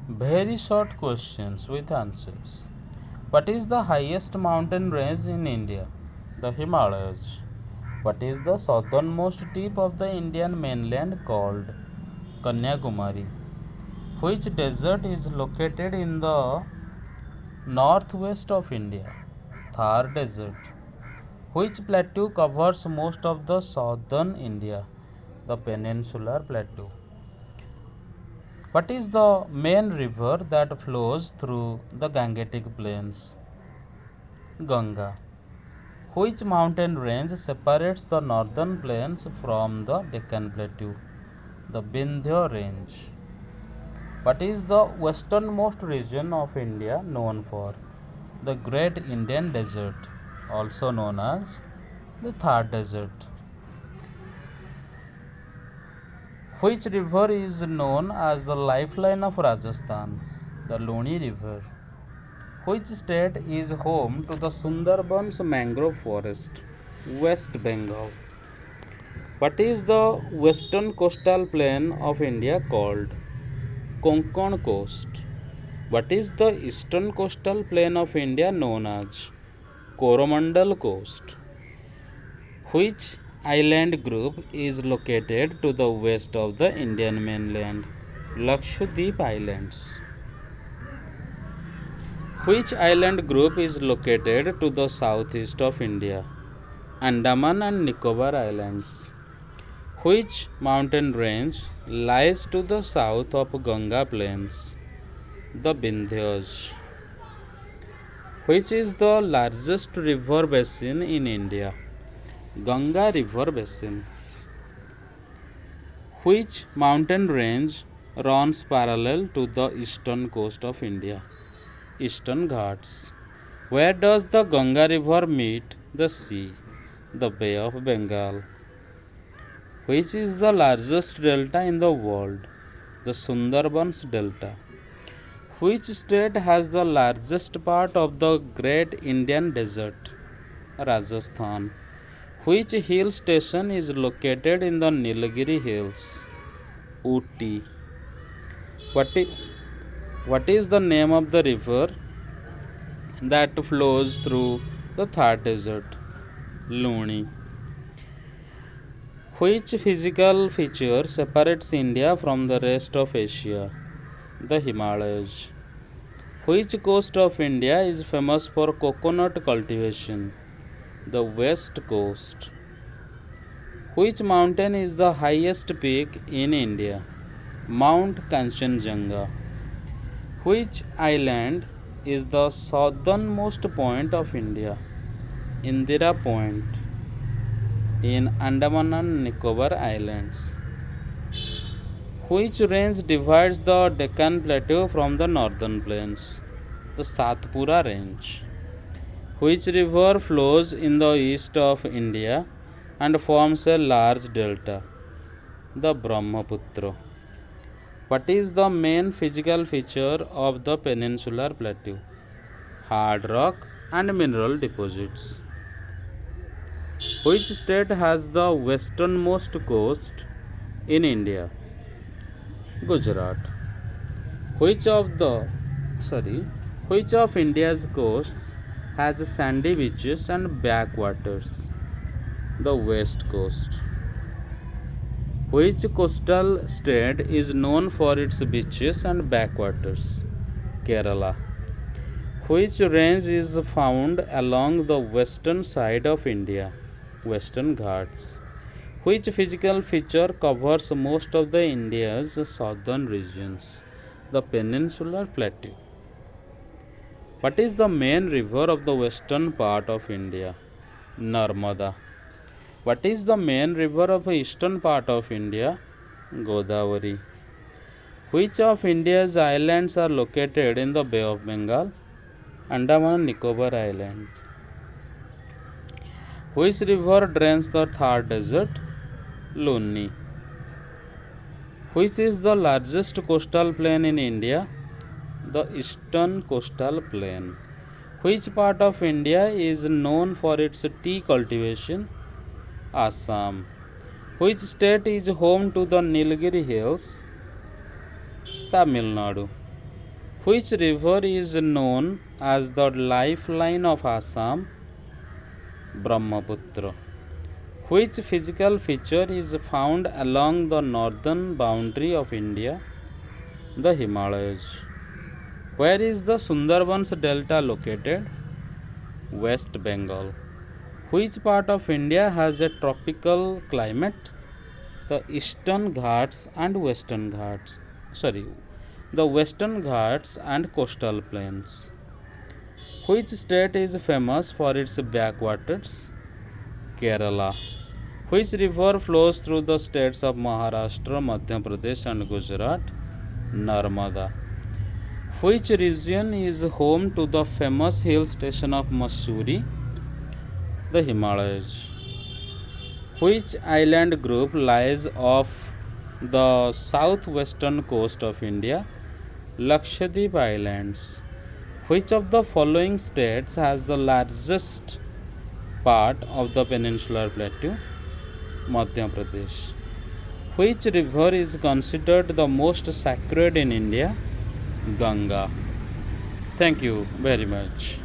Very short questions with answers. What is the highest mountain range in India? The Himalayas. What is the southernmost tip of the Indian mainland called? Kanyakumari. Which desert is located in the northwest of India? Thar Desert. Which plateau covers most of the southern India? The Peninsular Plateau. What is the main river that flows through the Gangetic Plains? Ganga. Which mountain range separates the northern plains from the Deccan Plateau? The Vindhya Range. What is the westernmost region of India known for? The Great Indian Desert, also known as the Thar Desert. Which river is known as the lifeline of Rajasthan? The Luni River. Which state is home to the Sundarbans mangrove forest? West Bengal. What is the western coastal plain of India called? Konkan Coast. What is the eastern coastal plain of India known as? Coromandel Coast. Which island group is located to the west of the Indian mainland? Lakshadweep Islands. Which island group is located to the southeast of India? Andaman and Nicobar Islands. Which mountain range lies to the south of Ganga Plains? The Vindhyas. Which is the largest river basin in India? Ganga River Basin. Which mountain range runs parallel to the eastern coast of India? Eastern Ghats. Where does the Ganga River meet the sea? The Bay of Bengal. Which is the largest delta in the world? The Sundarbans Delta. Which state has the largest part of the Great Indian Desert? Rajasthan. Which hill station is located in the Nilgiri Hills? Ooty. What is the name of the river that flows through the Thar Desert? Luni. Which physical feature separates India from the rest of Asia? The Himalayas. Which coast of India is famous for coconut cultivation? The West Coast. Which mountain is the highest peak in India? Mount Kanchenjunga. Which island is the southernmost point of India? Indira Point in Andaman and Nicobar Islands. Which range divides the Deccan Plateau from the northern plains? The Satpura Range. Which river flows in the east of India and forms a large delta? The Brahmaputra. What is the main physical feature of the Peninsular Plateau? Hard rock and mineral deposits. Which state has the westernmost coast in India? Gujarat. Which of India's coasts has sandy beaches and backwaters? The West Coast. Which coastal state is known for its beaches and backwaters? Kerala. Which range is found along the western side of India? Western Ghats. Which physical feature covers most of the India's southern regions? The Peninsular Plateau. What is the main river of the western part of India? Narmada. What is the main river of the eastern part of India? Godavari. Which of India's islands are located in the Bay of Bengal? Andaman and Nicobar Islands. Which river drains the Thar Desert? Luni. Which is the largest coastal plain in India? The eastern coastal plain. Which part of India is known for its tea cultivation? Assam. Which state is home to the Nilgiri Hills? Tamil Nadu. Which river is known as the lifeline of Assam? Brahmaputra. Which physical feature is found along the northern boundary of India? The Himalayas. Where is the Sundarbans Delta located? West Bengal. Which part of India has a tropical climate? The Eastern Ghats and Western Ghats. The Western Ghats and coastal plains. Which state is famous for its backwaters? Kerala. Which river flows through the states of Maharashtra, Madhya Pradesh, and Gujarat? Narmada. Which region is home to the famous hill station of Mussoorie? The Himalayas. Which island group lies off the southwestern coast of India? Lakshadweep Islands. Which of the following states has the largest part of the peninsular plateau? Madhya Pradesh. Which river is considered the most sacred in India? Ganga. Thank you very much.